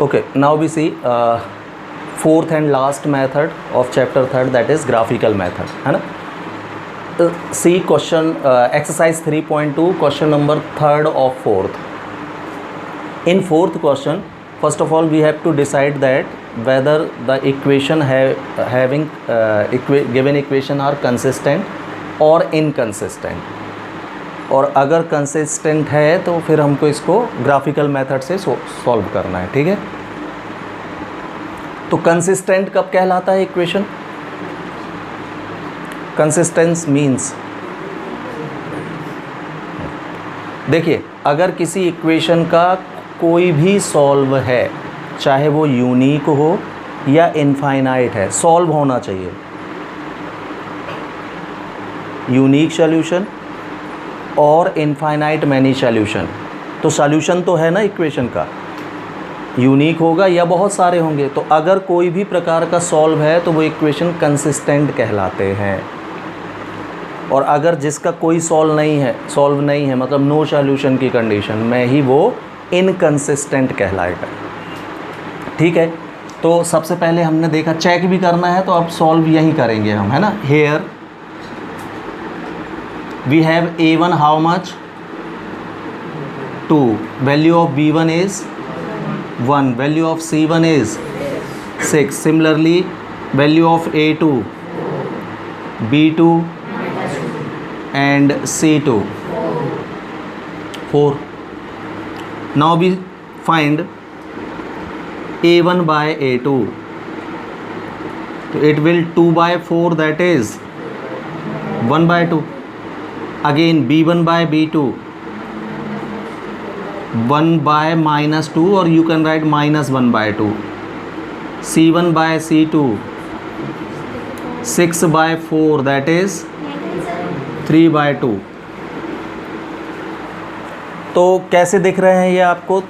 Okay, now we see fourth and last method of chapter third, that is graphical method, है ना. See question exercise 3.2 question number third of fourth. In fourth question, first of all we have to decide that whether the equation having given equation are consistent or inconsistent. और अगर consistent है तो फिर हमको इसको graphical method से solve करना है. ठीक है, तो कंसिस्टेंट कब कहलाता है इक्वेशन? कंसिस्टेंस मीन्स, देखिए अगर किसी इक्वेशन का कोई भी सॉल्व है, चाहे वो यूनिक हो या इनफाइनाइट है, सॉल्व होना चाहिए. यूनिक सॉल्यूशन और इनफाइनाइट मैनी सॉल्यूशन, तो सॉल्यूशन तो है ना इक्वेशन का, यूनिक होगा या बहुत सारे होंगे. तो अगर कोई भी प्रकार का सॉल्व है तो वो इक्वेशन कंसिस्टेंट कहलाते हैं. और अगर जिसका कोई सॉल्व नहीं है मतलब नो सॉल्यूशन की कंडीशन में ही वो इनकंसिस्टेंट कहलाएगा. ठीक है, तो सबसे पहले हमने देखा चेक भी करना है, तो अब सॉल्व यही करेंगे हम, है ना. Here we have a1 how much 2, value of b1 is 1, value of c1 is 6. Similarly value of a2, b2 and c2 4. Now we find a1 by a2, so it will 2 by 4, that is 1 by 2. Again b1 by b2, 1 by minus 2, or you can write minus 1 by 2. c1 by c2, 6 by 4, that is 3 by 2. तो कैसे दिख रहे हैं ये आपको?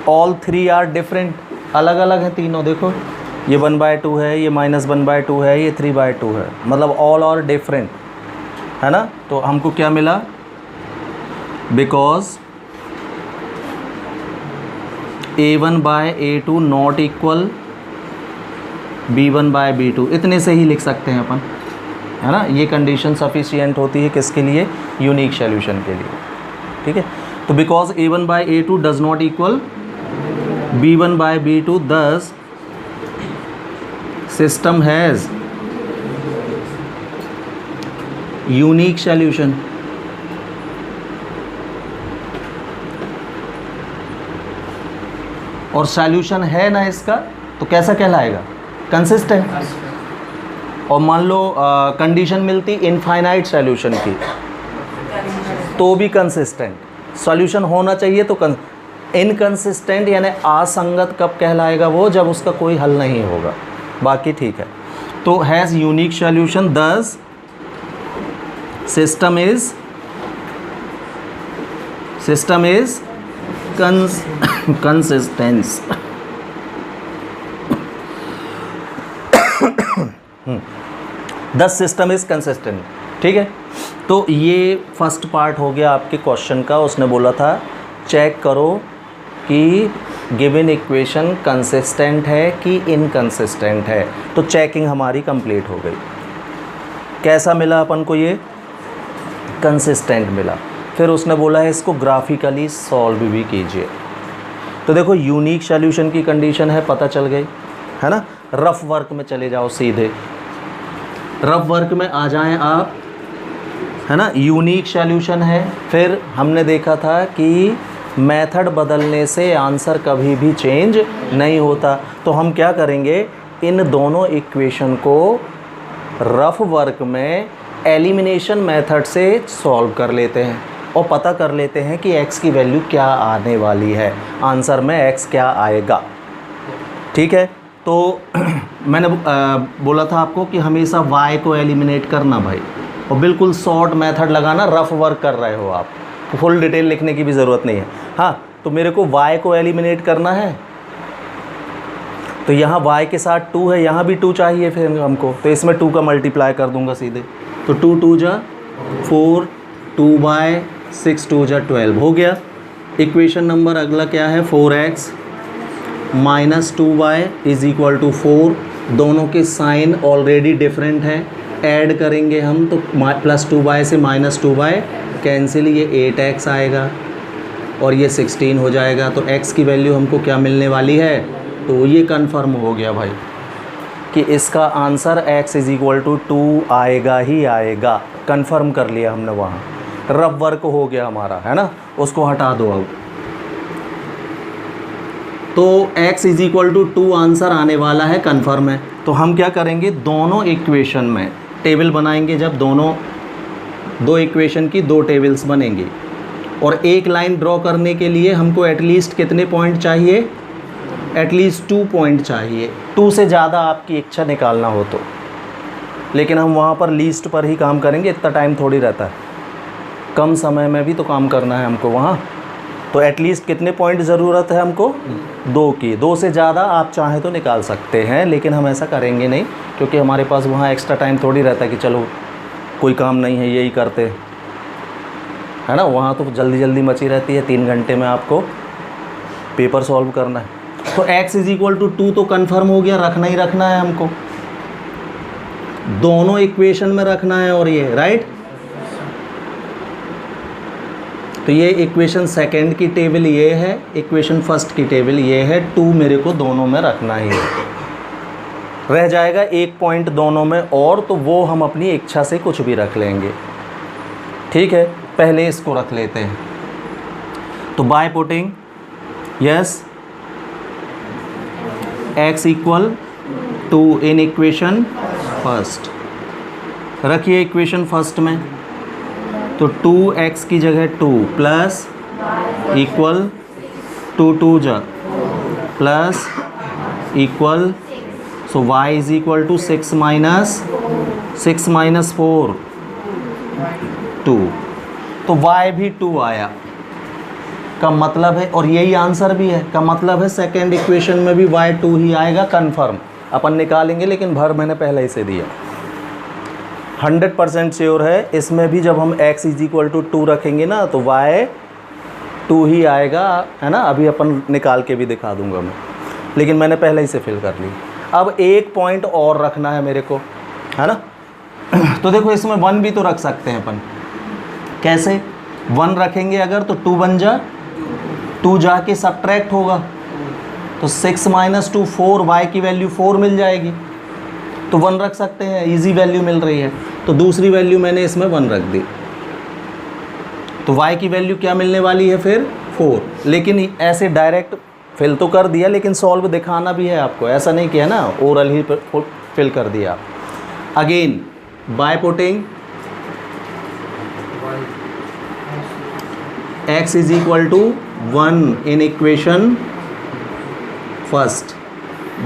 All three are different, अलग अलग हैं तीनों. देखो ये 1 by 2 है, ये माइनस 1 by 2 है, ये 3 by 2 है, मतलब ऑल आर डिफरेंट, है ना. तो हमको क्या मिला? Because a1 by a2 not equal b1 by b2, इतने से ही लिख सकते हैं अपन, है ना. ये कंडीशन सफिशिएंट होती है किसके लिए? यूनिक सॉल्यूशन के लिए. ठीक है, तो because a1 by a2 does not equal b1 by b2, this system has unique solution. और सॉल्यूशन है ना इसका, तो कैसा कहलाएगा? कंसिस्टेंट. और मान लो कंडीशन मिलती इनफाइनाइट सॉल्यूशन की, तो भी कंसिस्टेंट. सॉल्यूशन होना चाहिए तो इनकंसिस्टेंट यानी असंगत कब कहलाएगा वो? जब उसका कोई हल नहीं होगा. बाकी ठीक है. तो हैज़ यूनिक सॉल्यूशन, दस system is consistence. The system is consistent. ठीक है, तो ये फर्स्ट पार्ट हो गया आपके क्वेश्चन का. उसने बोला था चेक करो कि गिवन इक्वेशन कंसिस्टेंट है कि इनकंसिस्टेंट है. तो चेकिंग हमारी कंप्लीट हो गई. कैसा मिला अपन को? ये कंसिस्टेंट मिला. फिर उसने बोला है इसको ग्राफिकली सॉल्व भी कीजिए. तो देखो यूनिक सॉल्यूशन की कंडीशन है, पता चल गई, है ना. रफ वर्क में चले जाओ सीधे, रफ वर्क में आ जाएं आप, है ना. यूनिक सॉल्यूशन है. फिर हमने देखा था कि मेथड बदलने से आंसर कभी भी चेंज नहीं होता. तो हम क्या करेंगे, इन दोनों इक्वेशन को रफ वर्क में एलिमिनेशन मेथड से सॉल्व कर लेते हैं और पता कर लेते हैं कि x की वैल्यू क्या आने वाली है, आंसर में x क्या आएगा. ठीक है, तो मैंने बोला था आपको कि हमेशा y को एलिमिनेट करना भाई, और बिल्कुल शॉर्ट मेथड लगाना. रफ वर्क कर रहे हो आप, फुल डिटेल लिखने की भी ज़रूरत नहीं है. हाँ, तो मेरे को y को एलिमिनेट करना है, तो यहाँ y के साथ 2 है, यहाँ भी 2 चाहिए फिर हमको, तो इसमें 2 का मल्टीप्लाई कर दूंगा सीधे. तो 2 2 जा 4, 2 बाय 6 2 जा 12 हो गया. इक्वेशन नंबर अगला क्या है? 4x -2y is equal to 4। दोनों के साइन ऑलरेडी डिफरेंट है, ऐड करेंगे हम तो +2y से -2y कैंसिल, ये 8x आएगा और ये 16 हो जाएगा। तो x की वैल्यू हमको क्या मिलने वाली है, तो ये कंफर्म हो गया भाई कि इसका answer x is equal to 2 आएगा ही आएगा। कंफर्म कर लिया हमने, वहाँ रफ वर्क हो गया हमारा, है ना, उसको हटा दो अब। तो x is equal to 2 answer आने वाला है, कंफर्म है। तो हम क्या करेंगे, दोनों इक्वेशन में टेबल बनाएंगे। जब दो इक्वेशन की 2 टेबल्स बनेंगी और एक लाइन ड्रॉ करने के लिए हमको एटलीस्ट कितने पॉइंट चाहिए, एटलीस्ट 2 पॉइंट चाहिए। 2 से ज़्यादा आपकी इच्छा निकालना हो तो, लेकिन हम वहाँ पर लीस्ट पर ही काम करेंगे, इतना टाइम थोड़ी रहता है, कम समय में भी तो काम करना है हमको वहाँ। तो एटलीस्ट कितने पॉइंट ज़रूरत है हमको, 2 की। 2 से ज़्यादा आप चाहें तो निकाल सकते हैं, लेकिन हम ऐसा करेंगे नहीं, क्योंकि हमारे पास वहाँ एक्स्ट्रा टाइम थोड़ी रहता है कि चलो कोई काम नहीं है यही करते, है ना। वहाँ तो जल्दी जल्दी मची रहती है, 3 घंटे में आपको पेपर सॉल्व करना है। तो x इज़ इक्वल टू 2 तो कन्फर्म हो गया, रखना ही रखना है हमको, दोनों इक्वेशन में रखना है। और ये राइट, तो ये इक्वेशन सेकंड की टेबल ये है, इक्वेशन फर्स्ट की टेबल ये है। 2 मेरे को दोनों में रखना ही है। रह जाएगा 1 पॉइंट दोनों में और, तो वो हम अपनी इच्छा से कुछ भी रख लेंगे, ठीक है। पहले इसको रख लेते हैं। तो by putting yes x equal to in equation first, रखिए इक्वेशन फर्स्ट में। तो 2x की जगह 2 प्लस इक्वल 2 जा plus equal, so y is equal to 6 minus 4 2। तो y भी 2 आया, का मतलब है, और यही आंसर भी है, का मतलब है सेकेंड इक्वेशन में भी y 2 ही आएगा, कंफर्म। अपन निकालेंगे लेकिन भर मैंने पहले ही से दिया, 100% श्योर है। इसमें भी जब हम x इज इक्वल टू 2 रखेंगे ना तो y 2 ही आएगा, है ना। अभी अपन निकाल के भी दिखा दूंगा मैं, लेकिन मैंने पहले ही से फिल कर ली। अब 1 पॉइंट और रखना है मेरे को, है ना। तो देखो इसमें 1 भी तो रख सकते हैं अपन। कैसे 1 रखेंगे अगर, तो 2 बन जा, 2 जाके सब्ट्रैक्ट होगा, तो 6 माइनस 2 4, y की वैल्यू 4 मिल जाएगी, तो 1 रख सकते हैं, इजी वैल्यू मिल रही है। तो दूसरी वैल्यू मैंने इसमें 1 रख दी, तो y की वैल्यू क्या मिलने वाली है फिर 4। लेकिन ऐसे डायरेक्ट फिल तो कर दिया, लेकिन सॉल्व दिखाना भी है आपको, ऐसा नहीं किया ना ओरल ही फिल कर दिया। Again by putting x is equal to 1 in equation first.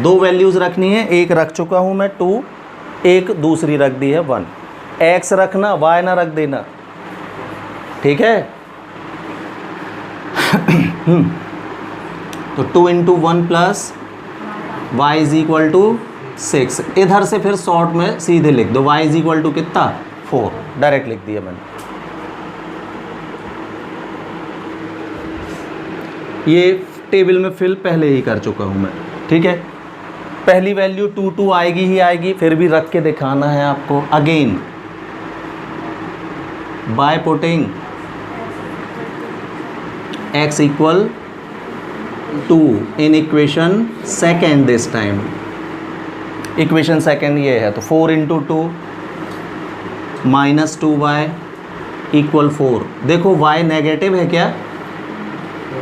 2 values रखनी है, एक रख चुका हूँ मैं 2, एक दूसरी रख दी है 1। x रखना, y ना रख देना, ठीक है। तो 2 into 1 plus y is equal to 6। इधर से फिर शॉर्ट में सीधे लिख दो, y इज इक्वल टू कितना 4, डायरेक्ट लिख दिया मैंने। ये टेबल में फिल पहले ही कर चुका हूँ मैं, ठीक है। पहली वैल्यू 2 2 आएगी ही आएगी, फिर भी रख के दिखाना है आपको। Again by putting x equal 2 in equation second, this time equation second ये है, तो 4 इंटू 2 माइनस 2y इक्वल 4। देखो y नेगेटिव है क्या,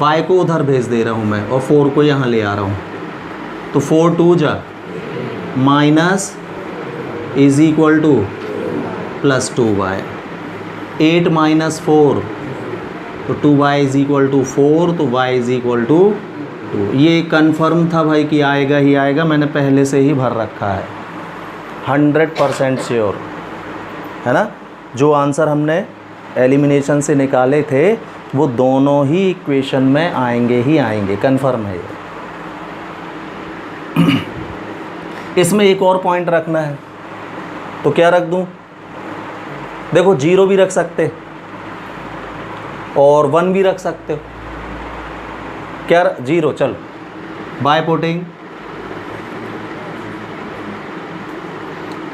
y को उधर भेज दे रहा हूँ मैं और 4 को यहाँ ले आ रहा हूँ, तो 4 2 जा minus is equal to plus 2y, 8 minus 4, तो 2y इज इक्वल टू 4, तो y इज इक्वल टू 2। ये कंफर्म था भाई कि आएगा ही आएगा, मैंने पहले से ही भर रखा है, 100% श्योर, है ना। जो आंसर हमने एलिमिनेशन से निकाले थे वो दोनों ही इक्वेशन में आएंगे ही आएंगे, कंफर्म है ये। इसमें एक और पॉइंट रखना है, तो क्या रख दूं, देखो 0 भी रख सकते और 1 भी रख सकते हो। क्या 0, चलो बाय पुटिंग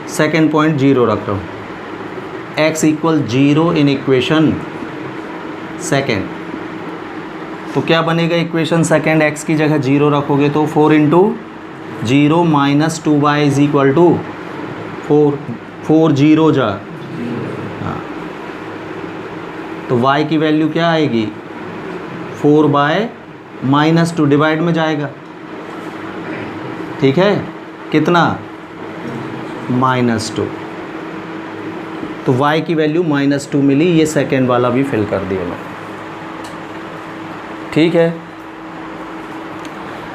सेकेंड पॉइंट 0 रख रहा हूँ, x equal 0 in equation second. तो क्या बनेगा इक्वेशन सेकेंड, x की जगह 0 रखोगे तो 4 into 0 minus 2y is equal to 4, 4 0 जा, हाँ, तो y की वैल्यू क्या आएगी 4 बाय माइनस 2, डिवाइड में जाएगा, ठीक है, कितना -2, तो y की वैल्यू -2 मिली। ये सेकेंड वाला भी फिल कर दिया मैं, ठीक है।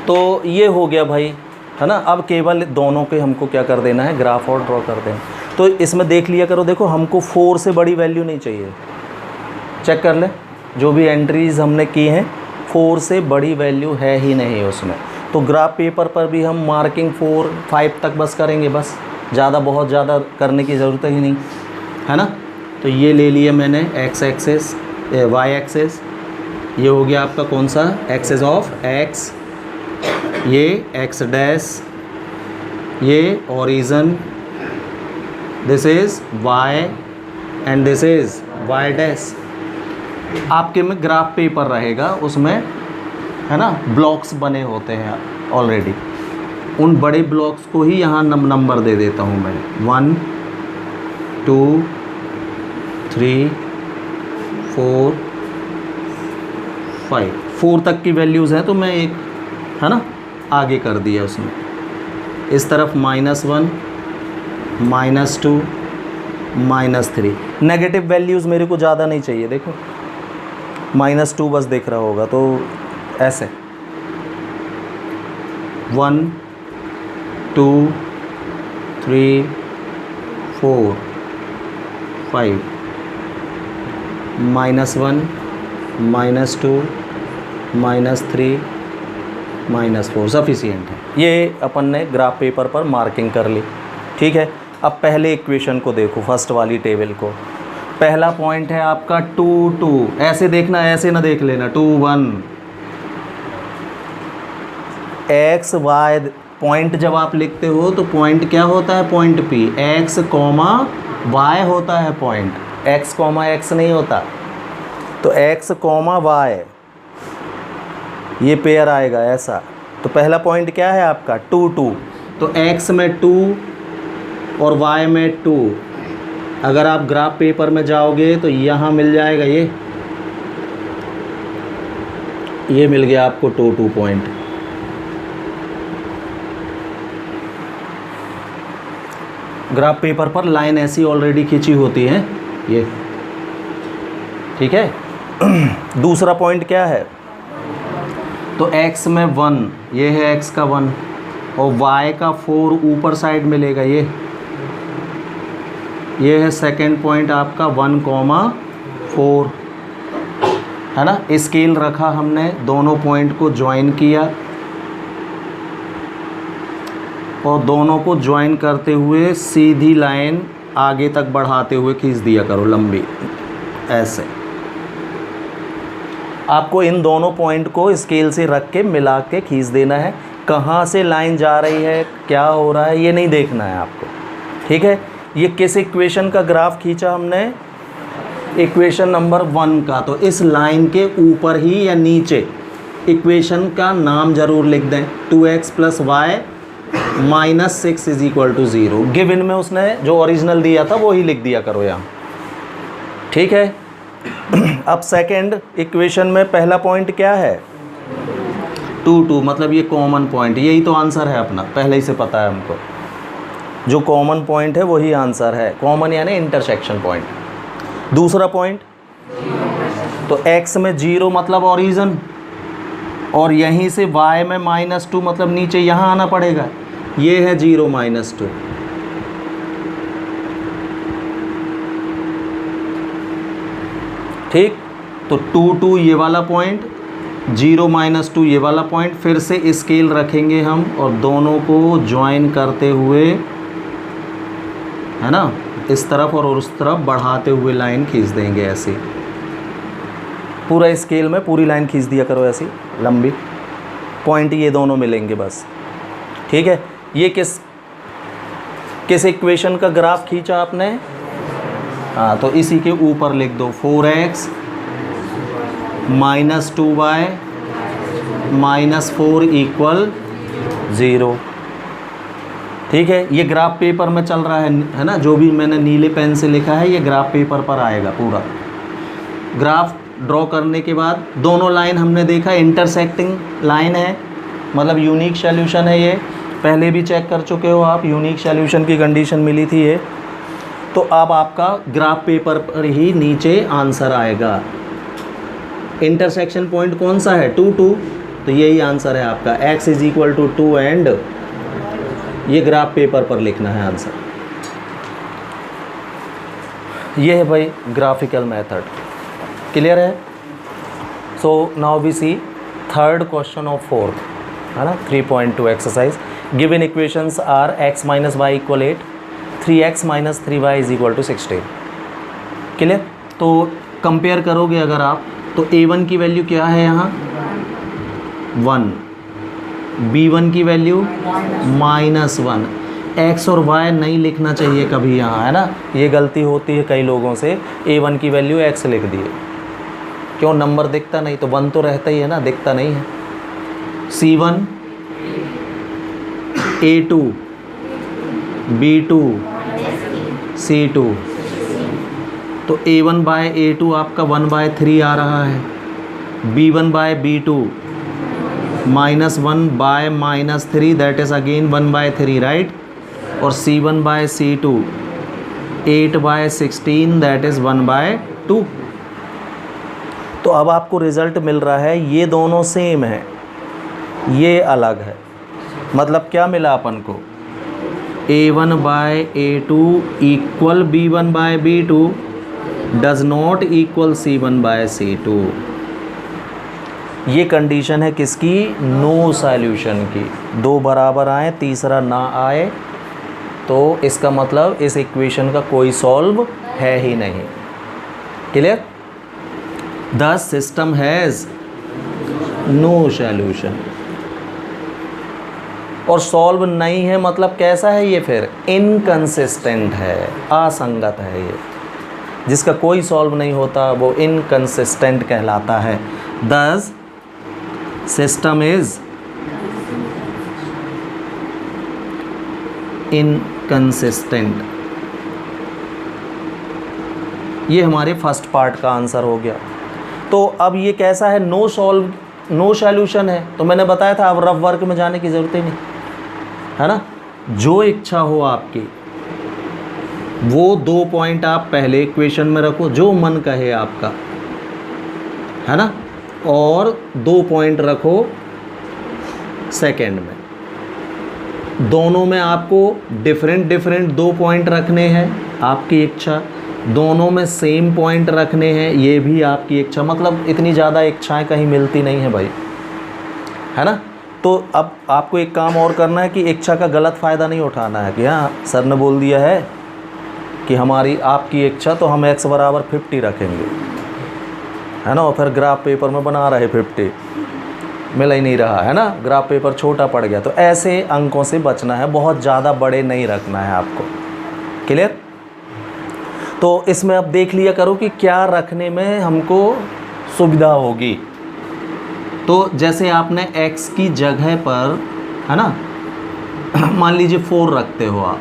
तो ये हो गया भाई, है ना। अब केवल दोनों के हमको क्या कर देना है, ग्राफ और ड्रॉ कर दें। तो इसमें देख लिया करो, देखो हमको 4 से बड़ी वैल्यू नहीं चाहिए, चेक कर ले, जो भी एंट्रीज हमने की हैं 4 से बड़ी वैल्यू है ही नहीं उसमें। तो ग्राफ पेपर पर भी हम मार्किंग 4, 5 तक बस करेंगे, बस ज़्यादा बहुत ज़्यादा करने की ज़रूरत ही नहीं, है ना। तो ये ले लिया मैंने x एक्सेस, y एक्सेस, ये हो गया आपका कौन सा, एक्सेस ऑफ x, ये x डैश, ये origin, this is y and this is y dash. आपके में ग्राफ पेपर रहेगा, उसमें है ना ब्लॉक्स बने होते हैं ऑलरेडी, उन बड़े ब्लॉक्स को ही यहाँ नंबर दे देता हूँ मैं, 1 2 3 4 5, 4 तक की वैल्यूज़ हैं, तो मैं एक है ना आगे कर दिया उसमें। इस तरफ -1 -2 -3, नेगेटिव वैल्यूज़ मेरे को ज़्यादा नहीं चाहिए, देखो -2 बस देख रहा होगा, तो ऐसे 1 2 3 4 5, -1 -2 -3 -4 सफिशिएंट है। ये अपन ने ग्राफ पेपर पर मार्किंग कर ली, ठीक है। अब पहले इक्वेशन को देखो, फर्स्ट वाली टेबल को। पहला पॉइंट है आपका 2 2, ऐसे देखना, ऐसे ना देख लेना, 2 1, x y पॉइंट जब आप लिखते हो तो पॉइंट क्या होता है, पॉइंट P, x, y होता है पॉइंट, x, x नहीं होता। तो x, y ये पेयर आएगा ऐसा। तो पहला पॉइंट क्या है आपका 2 2, तो x में 2 और y में 2। अगर आप ग्राफ पेपर में जाओगे तो यहाँ मिल जाएगा, ये मिल गया आपको 2 2 पॉइंट। ग्राफ पेपर पर लाइन ऐसी ऑलरेडी खींची होती है ये, ठीक है। दूसरा पॉइंट क्या है, तो x में 1, ये है x का 1, और y का 4 ऊपर साइड मिलेगा, ये है सेकंड पॉइंट आपका 1, 4, है ना। स्केल रखा हमने, दोनों पॉइंट को ज्वाइन किया, और दोनों को ज्वाइन करते हुए सीधी लाइन आगे तक बढ़ाते हुए खींच दिया करो लंबी, ऐसे। आपको इन दोनों पॉइंट को स्केल से रख के मिला के खींच देना है। कहाँ से लाइन जा रही है, क्या हो रहा है, ये नहीं देखना है आपको, ठीक है। ये किस इक्वेशन का ग्राफ खींचा हमने, इक्वेशन नंबर 1 का। तो इस लाइन के ऊपर ही या नीचे इक्वेशन का नाम ज़रूर लिख दें, 2x + y -6 is equal to 0। Given में उसने जो ओरिजिनल दिया था वो ही लिख दिया करो यहाँ, ठीक है। अब सेकंड इक्वेशन में पहला पॉइंट क्या है 2 2, मतलब ये कॉमन पॉइंट, यही तो आंसर है अपना, पहले ही से पता है हमको, जो कॉमन पॉइंट है वही आंसर है। कॉमन यानी इंटरसेक्शन पॉइंट। दूसरा पॉइंट, तो x में 0 मतलब ओरिजिन, और यहीं से y में -2 मतलब नीचे यहाँ आना पड़ेगा, ये है 0 -2। ठीक, तो 2 2 ये वाला पॉइंट, 0 -2 ये वाला पॉइंट, फिर से स्केल रखेंगे हम और दोनों को ज्वाइन करते हुए, है ना, इस तरफ और उस तरफ बढ़ाते हुए लाइन खींच देंगे ऐसे। पूरा स्केल में पूरी लाइन खींच दिया करो ऐसी लंबी, पॉइंट ये दोनों मिलेंगे बस, ठीक है। ये किस इक्वेशन का ग्राफ खींचा आपने? हाँ, तो इसी के ऊपर लिख दो 4x - 2y - 4 = 0, ठीक है। ये ग्राफ पेपर में चल रहा है ना, जो भी मैंने नीले पेन से लिखा है ये ग्राफ पेपर पर आएगा। पूरा ग्राफ ड्रॉ करने के बाद दोनों लाइन हमने देखा इंटरसेक्टिंग लाइन है, मतलब यूनिक सॉल्यूशन है। ये पहले भी चेक कर चुके हो आप, यूनिक सॉल्यूशन की कंडीशन मिली थी ये। तो अब आपका ग्राफ पेपर पर ही नीचे आंसर आएगा। इंटरसेक्शन पॉइंट कौन सा है? 2 2, तो यही आंसर है आपका, x = 2 एंड ये ग्राफ पेपर पर लिखना है आंसर। ये है भाई ग्राफिकल मेथड, क्लियर है। So now we see third question of fourth, है ना, 3.2 exercise. Given equations are x - y = 8, 3x - 3y = 16, clear. तो कंपेयर करोगे अगर आप, तो a1 की वैल्यू क्या है यहाँ? 1, b1 की वैल्यू -1। x और y नहीं लिखना चाहिए कभी यहाँ, है ना, ये गलती होती है कई लोगों से। a1 की वैल्यू x लिख दिए, क्यों? नंबर दिखता नहीं, तो 1 तो रहता ही है ना, दिखता नहीं है। c1, a2, b2, c2, तो a1/a2 आपका 1/3 आ रहा है, b1/b2 -1/-3 that is again 1/3, right. और c1/c2 8/16 दैट इज़ 1/2। तो अब आपको रिज़ल्ट मिल रहा है, ये दोनों सेम है, ये अलग है। मतलब क्या मिला अपन को? a1/a2 = b1/b2 does not equal c1/c2। ये कंडीशन है किसकी? नो सॉल्यूशन की। दो बराबर आए, तीसरा ना आए, तो इसका मतलब इस इक्वेशन का कोई सॉल्व है ही नहीं, clear. The system has no solution. और सॉल्व नहीं है मतलब कैसा है ये? फिर इनकंसिस्टेंट है, असंगत है ये। जिसका कोई सॉल्व नहीं होता वो इनकंसिस्टेंट कहलाता है। दस सिस्टम इज इनकंसिस्टेंट। ये हमारे फर्स्ट पार्ट का आंसर हो गया। तो अब ये कैसा है? नो सॉल्यूशन है। तो मैंने बताया था अब रफ वर्क में जाने की ज़रूरत ही नहीं, है ना। जो इच्छा हो आपकी वो 2 पॉइंट आप पहले इक्वेशन में रखो, जो मन कहे आपका, है ना, और 2 पॉइंट रखो सेकंड में। दोनों में आपको डिफरेंट 2 पॉइंट रखने हैं, आपकी इच्छा। दोनों में सेम पॉइंट रखने हैं, ये भी आपकी इच्छा। मतलब इतनी ज़्यादा इच्छाएं कहीं मिलती नहीं है भाई, है ना। तो अब आपको एक काम और करना है कि इच्छा का गलत फ़ायदा नहीं उठाना है कि हाँ सर ने बोल दिया है कि हमारी आपकी इच्छा, तो हम x = 50 रखेंगे, है ना। और फिर ग्राफ पेपर में बना रहे 50, मिल ही नहीं रहा, है ना, ग्राफ पेपर छोटा पड़ गया। तो ऐसे अंकों से बचना है, बहुत ज़्यादा बड़े नहीं रखना है आपको, क्लियर। तो इसमें अब देख लिया करो कि क्या रखने में हमको सुविधा होगी। तो जैसे आपने x की जगह पर, है ना, मान लीजिए 4 रखते हो आप,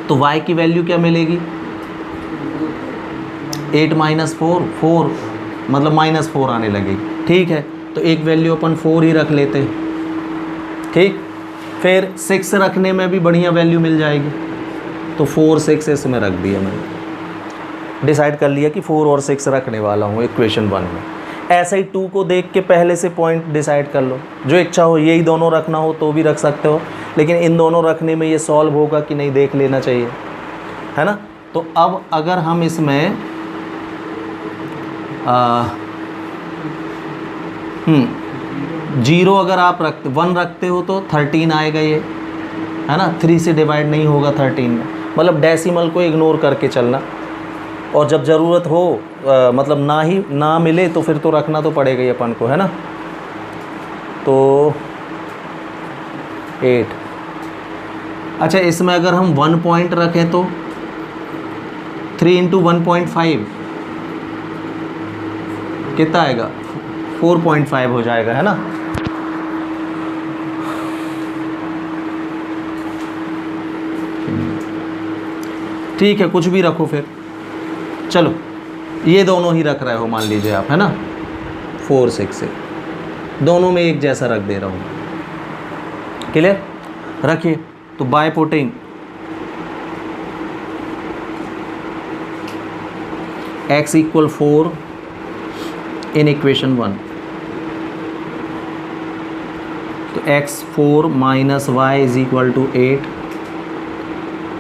तो y की वैल्यू क्या मिलेगी? 8 - 4 मतलब -4 आने लगेगी, ठीक है। तो एक वैल्यू अपन 4 ही रख लेते हैं, ठीक। फिर 6 रखने में भी बढ़िया वैल्यू मिल जाएगी, तो 4 6 इसमें रख दिया मैंने। डिसाइड कर लिया कि 4 और 6 रखने वाला हूँ इक्वेशन 1 में। ऐसे ही 2 को देख के पहले से पॉइंट डिसाइड कर लो, जो इच्छा हो। यही दोनों रखना हो तो भी रख सकते हो, लेकिन इन दोनों रखने में ये सॉल्व होगा कि नहीं देख लेना चाहिए, है ना। तो अब अगर हम इसमें 0 अगर आप 1 रखते हो तो 13 आएगा ये, है ना। 3 से डिवाइड नहीं होगा 13 में, मतलब डेसिमल को इग्नोर करके चलना। और जब ज़रूरत हो मतलब ना मिले तो फिर तो रखना तो पड़ेगा ही अपन को, है ना। तो 8। अच्छा, इसमें अगर हम 1 पॉइंट रखें तो 3 इंटू 1.5 कितना आएगा? 4.5 हो जाएगा, है ना। ठीक है, कुछ भी रखो फिर। चलो, ये दोनों ही रख रहे हो मान लीजिए आप, है ना। 4 6 6 दोनों में एक जैसा रख दे रहा हूँ। क्लियर? रखिए। तो by putting x equal 4 in equation 1, तो x4 minus y is equal to 8,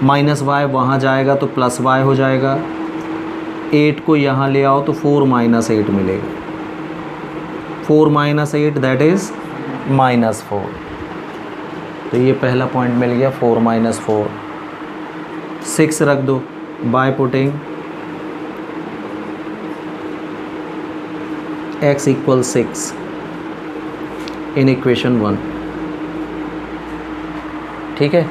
minus y वहाँ जाएगा तो प्लस वाई हो जाएगा, 8 को यहाँ ले आओ तो 4 माइनस 8 मिलेगा, 4 माइनस 8 दैट इज़ -4। तो ये पहला पॉइंट मिल गया, 4 माइनस 4। 6 रख दो बाय पुटिंग x इक्वल 6 इन इक्वेशन 1। ठीक है,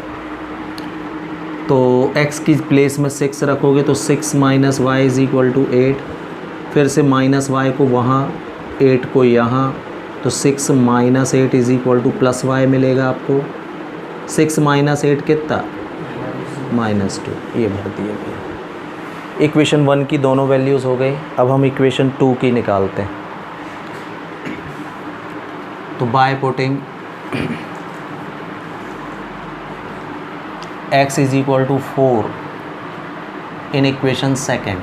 तो x की प्लेस में 6 रखोगे तो 6 minus y is equal to 8, फिर से माइनस वाई को वहाँ, 8 को यहाँ, तो 6 minus 8 is equal to plus y मिलेगा आपको। 6 माइनस 8 कितना? -2। ये भर दिया गया। इक्वेशन 1 की दोनों वैल्यूज़ हो गई। अब हम इक्वेशन 2 की निकालते हैं। तो by putting x is equal to 4 in equation 2,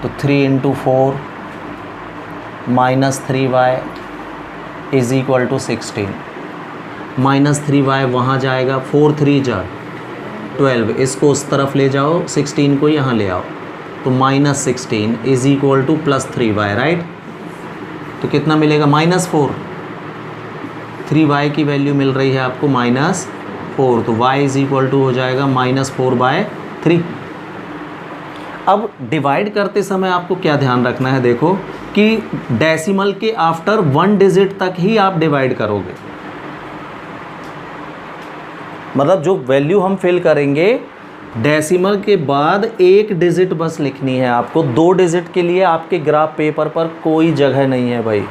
तो 3 into 4 -3y is equal to 16, -3y वहाँ जाएगा, 4 3 जा 12, इसको उस तरफ ले जाओ, 16 को यहाँ ले आओ, तो -16 is equal to +3y, right. तो कितना मिलेगा? -4। 3y की वैल्यू मिल रही है आपको -4, तो y इज इक्वल टू हो जाएगा -4/3। अब डिवाइड करते समय आपको क्या ध्यान रखना है, देखो कि डेसिमल के आफ्टर 1 डिजिट तक ही आप डिवाइड करोगे। मतलब जो वैल्यू हम फिल करेंगे डेसिमल के बाद 1 डिजिट बस लिखनी है आपको। 2 डिजिट के लिए आपके ग्राफ पेपर पर कोई जगह नहीं है भाई।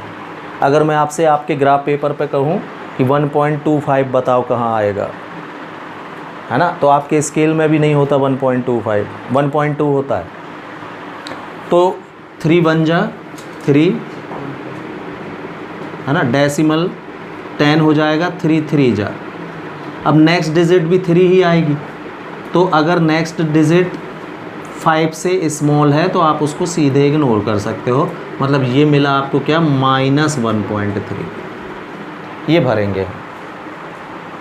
अगर मैं आपसे आपके ग्राफ पेपर पे कहूँ कि 1.25 बताओ कहाँ आएगा, है ना, तो आपके स्केल में भी नहीं होता 1.25, 1.2 होता है। तो 3 1 जा 3, है ना, डेसिमल 10 हो जाएगा, 3 3 जा। अब नेक्स्ट डिजिट भी 3 ही आएगी, तो अगर नेक्स्ट डिजिट 5 से स्मॉल है तो आप उसको सीधे इग्नोर कर सकते हो। मतलब ये मिला आपको क्या? -1.3। ये भरेंगे।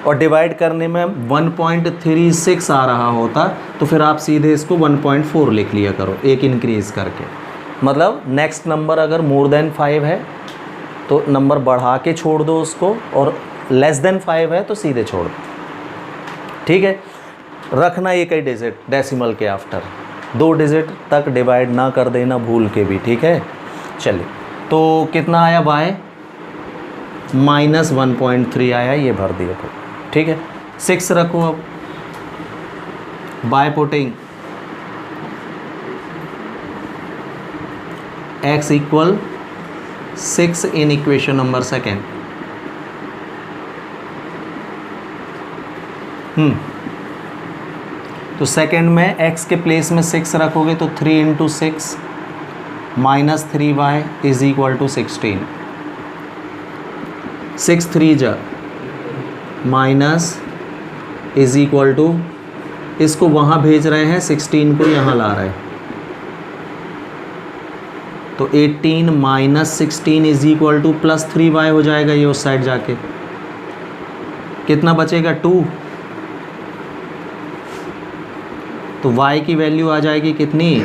और डिवाइड करने में 1.36 आ रहा होता तो फिर आप सीधे इसको 1.4 लिख लिया करो, एक इंक्रीज़ करके। मतलब नेक्स्ट नंबर अगर मोर देन 5 है तो नंबर बढ़ा के छोड़ दो उसको, और लेस देन 5 है तो सीधे छोड़ दो। ठीक है, रखना एक ही डिजिट डेसिमल के आफ्टर, 2 डिजिट तक डिवाइड ना कर देना भूल के भी। ठीक है, चलिए, तो कितना आया? बाय -1.3 आया, ये भर दिया फिर। ठीक है, 6 रखो अब bye putting x equal 6 in equation number 2। तो सेकंड में x के प्लेस में 6 रखोगे तो 3 into 6 -3y is equal to 16, 6 3 जा माइनस इज इक्वल टू, इसको वहाँ भेज रहे हैं, 16 को यहाँ ला रहे हैं, तो 18 minus 16 is equal to +3y हो जाएगा। ये उस साइड जाके कितना बचेगा? 2। तो y की वैल्यू आ जाएगी कितनी?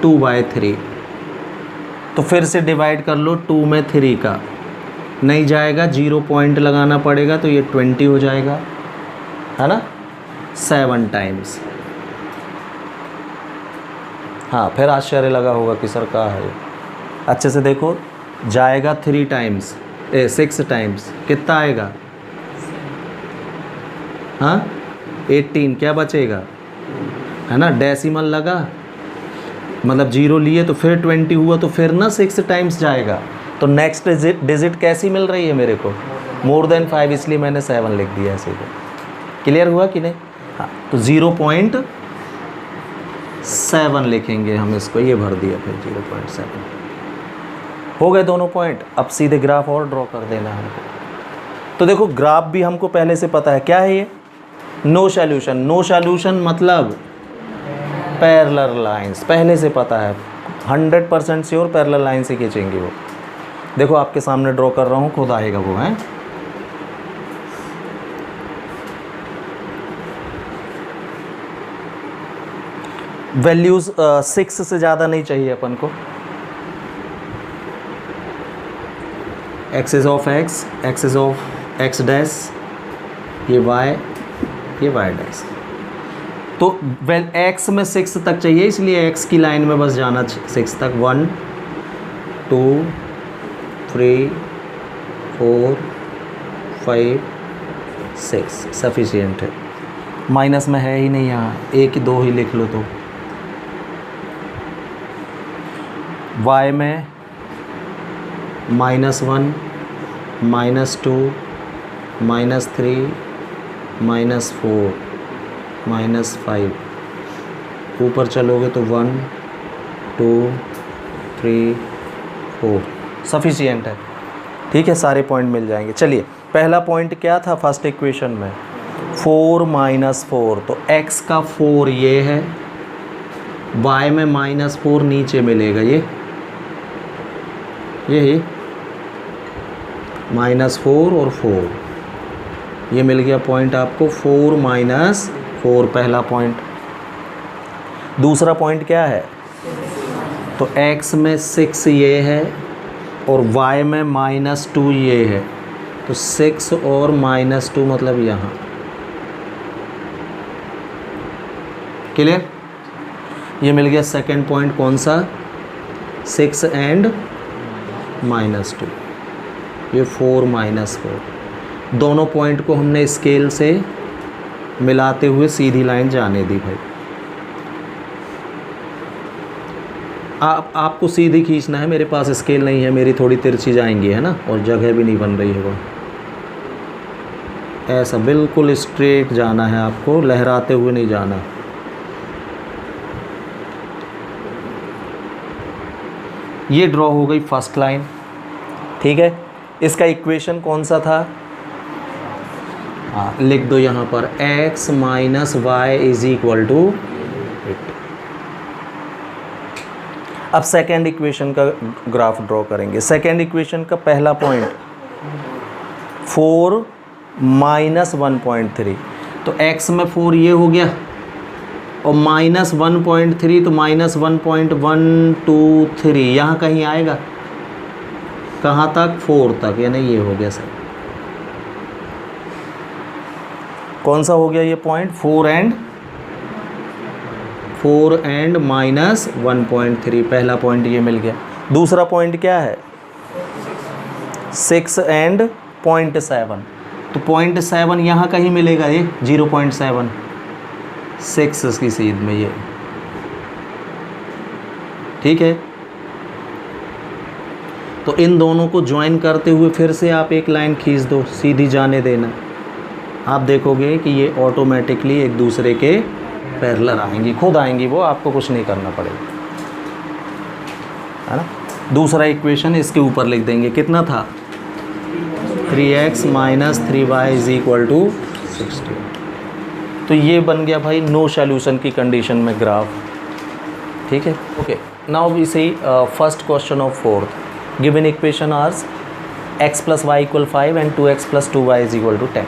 2/3। तो फिर से डिवाइड कर लो, 2 में 3 का नहीं जाएगा, 0 पॉइंट लगाना पड़ेगा, तो ये 20 हो जाएगा, है ना, 7 टाइम्स। हाँ, फिर आश्चर्य लगा होगा कि सर कहाँ है। अच्छे से देखो, जाएगा 3 टाइम्स, 6 टाइम्स कितना आएगा? हाँ 18, क्या बचेगा? है ना, डेसिमल लगा मतलब 0 लिए तो फिर 20 हुआ तो फिर ना 6 टाइम्स जाएगा। तो नेक्स्ट डिजिट कैसी मिल रही है मेरे को? मोर देन 5, इसलिए मैंने 7 लिख दिया है सीधे। क्लियर हुआ कि नहीं? हाँ, तो 0.7 लिखेंगे हम इसको, ये भर दिया फिर 0.7। हो गए दोनों पॉइंट। अब सीधे ग्राफ और ड्रॉ कर देना है हमको। तो देखो ग्राफ भी हमको पहले से पता है, क्या है ये? No solution. नो सॉल्यूशन मतलब पैरेलल लाइंस, पहले से पता है, 100% श्योर पैरेलल लाइन से खींचेंगे वो। देखो आपके सामने ड्रॉ कर रहा हूँ, खुद आएगा वो। है वैल्यूज़ 6 से ज़्यादा नहीं चाहिए अपन को। Axis of x, axis of x dash, ये वाई डैश। तो वेल एक्स में 6 तक चाहिए, इसलिए एक्स की लाइन में बस जाना 6 तक। 1 2 3 4 5 6 सफिशियंट है। माइनस में है ही नहीं यहाँ, 1 2 ही लिख लो। तो y में -1 -2 -3 -4 -5, ऊपर चलोगे तो 1 2 3 4 सफिशियंट है। ठीक है, सारे पॉइंट मिल जाएंगे। चलिए पहला पॉइंट क्या था फर्स्ट इक्वेशन में? 4 - 4, तो x का 4 ये है, y में -4 नीचे मिलेगा, यही -4 और 4, ये मिल गया पॉइंट आपको। 4 - 4 पहला पॉइंट। दूसरा पॉइंट क्या है? तो x में 6 ये है और y में -2 ये है, तो 6 और -2 मतलब यहाँ। क्लियर? ये मिल गया सेकंड पॉइंट। कौन सा? 6 एंड -2, ये 4 - 4। दोनों पॉइंट को हमने स्केल से मिलाते हुए सीधी लाइन जाने दी भाई। आपको सीधी खींचना है, मेरे पास स्केल नहीं है, मेरी थोड़ी तिरछी जाएंगी, है ना, और जगह भी नहीं बन रही है वो। ऐसा बिल्कुल स्ट्रेट जाना है आपको, लहराते हुए नहीं जाना। ये ड्रॉ हो गई फर्स्ट लाइन। ठीक है, इसका इक्वेशन कौन सा था? हाँ, लिख दो यहाँ पर x - y = 8। अब सेकेंड इक्वेशन का ग्राफ ड्रॉ करेंगे। सेकेंड इक्वेशन का पहला पॉइंट 4 - 1.3, तो x में 4 ये हो गया और -1.3, तो -1.123 यहाँ कहीं आएगा। कहाँ तक? 4 तक, यानी ये हो गया सर। कौन सा हो गया ये पॉइंट? 4 एंड -1.3, पहला पॉइंट ये मिल गया। दूसरा पॉइंट क्या है? 6 एंड 0.7, तो 0.7 यहाँ कहीं मिलेगा, ये 0.7 6 की सीध में ये। ठीक है, तो इन दोनों को ज्वाइन करते हुए फिर से आप एक लाइन खींच दो, सीधी जाने देना। आप देखोगे कि ये ऑटोमेटिकली एक दूसरे के पैरेलल आएंगी, खुद आएंगी वो, आपको कुछ नहीं करना पड़ेगा, है ना। दूसरा इक्वेशन इसके ऊपर लिख देंगे, कितना था? 3x - 3y = 60। तो ये बन गया भाई नो सॉल्यूशन की कंडीशन में ग्राफ। ठीक है, okay. Now we see first question of fourth. Given equation are x + y = 5 and 2x + 2y = 10।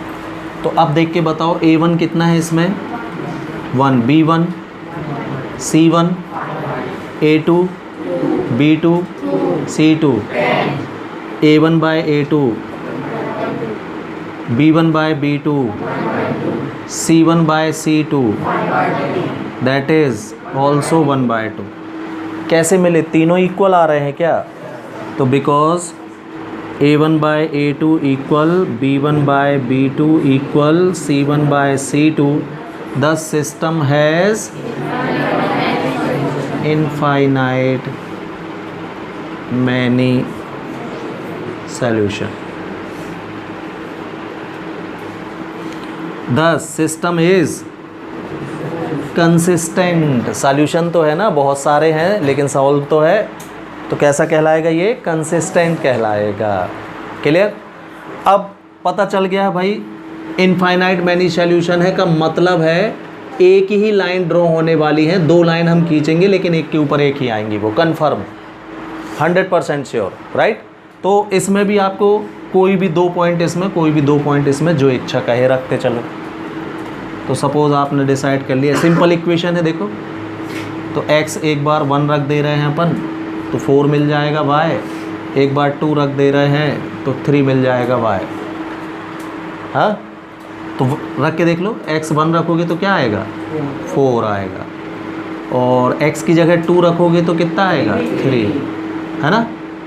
तो अब देख के बताओ a1 कितना है इसमें? 1, b1 c1 a2 b2 c2, a1/a2 b1/b2 c1/c2 that is also 1/2। कैसे मिले? तीनों इक्वल आ रहे हैं क्या? तो because A1 by A2 equal B1 by B2 equal C1 by C2, the system has infinite many solution. The system is consistent. Solution तो है ना, बहुत सारे हैं, लेकिन सॉल्व तो है, तो कैसा कहलाएगा ये? कंसिस्टेंट कहलाएगा। क्लियर? अब पता चल गया है भाई इनफाइनाइट मैनी सॉल्यूशन है का मतलब है एक ही लाइन ड्रॉ होने वाली है, दो लाइन हम खींचेंगे लेकिन एक के ऊपर एक ही आएंगी, वो कंफर्म 100% श्योर, राइट। तो इसमें भी आपको कोई भी 2 पॉइंट इसमें, कोई भी 2 पॉइंट इसमें, जो इच्छा कहे रखते चलो। तो सपोज आपने डिसाइड कर लिया, सिंपल इक्वेशन है देखो, तो x एक बार 1 रख दे रहे हैं अपन तो 4 मिल जाएगा, y एक बार 2 रख दे रहे हैं तो 3 मिल जाएगा y। हाँ, तो रख के देख लो, x 1 रखोगे तो क्या आएगा? 4 आएगा, और x की जगह 2 रखोगे तो कितना आएगा? 3, है ना।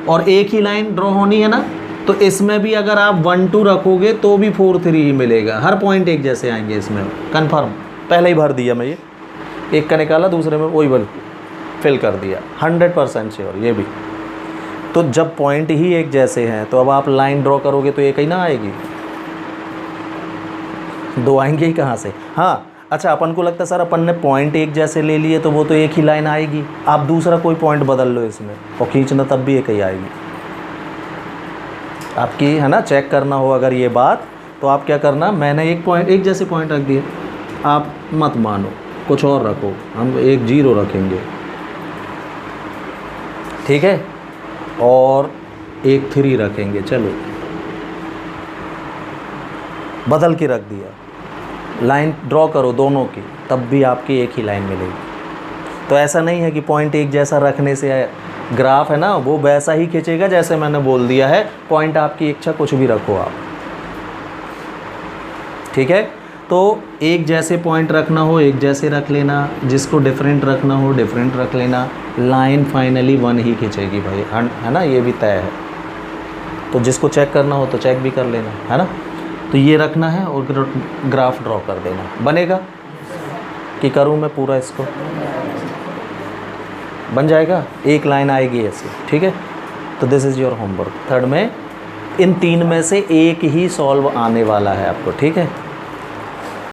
और एक ही लाइन ड्रॉ होनी है ना, तो इसमें भी अगर आप 1 2 रखोगे तो भी 4 3 ही मिलेगा, हर पॉइंट एक जैसे आएंगे इसमें, कंफर्म। पहले ही भर दिया मैं, ये एक का निकाला दूसरे में वही भर फिल कर दिया, 100% श्योर ये भी। तो जब पॉइंट ही एक जैसे हैं तो अब आप लाइन ड्रॉ करोगे तो एक ही ना आएगी, 2 आएंगे ही कहाँ से? हाँ अच्छा, अपन को लगता है सर अपन ने पॉइंट एक जैसे ले लिए तो वो तो एक ही लाइन आएगी, आप दूसरा कोई पॉइंट बदल लो इसमें और खींचना तब भी एक ही आएगी आपकी, है ना। चेक करना हो अगर ये बात तो आप क्या करना, मैंने एक पॉइंट एक जैसे पॉइंट रख दिए, आप मत मानो, कुछ और रखो, हम एक 0 रखेंगे, ठीक है, और एक 3 रखेंगे, चलो बदल के रख दिया, लाइन ड्रॉ करो दोनों की, तब भी आपकी एक ही लाइन मिलेगी। तो ऐसा नहीं है कि पॉइंट एक जैसा रखने से ग्राफ है ना वो वैसा ही खींचेगा जैसे मैंने बोल दिया है, पॉइंट आपकी इच्छा कुछ भी रखो आप, ठीक है। तो एक जैसे पॉइंट रखना हो एक जैसे रख लेना, जिसको डिफरेंट रखना हो डिफरेंट रख लेना, लाइन फाइनली 1 ही खींचेगी भाई, है ना, ये भी तय है। तो जिसको चेक करना हो तो चेक भी कर लेना, है ना। तो ये रखना है और ग्राफ ड्रॉ कर देना, बनेगा कि करूँ मैं पूरा इसको? बन जाएगा, एक लाइन आएगी ऐसे, ठीक है। तो this is your homework. Third में इन 3 में से एक ही सॉल्व आने वाला है आपको, ठीक है।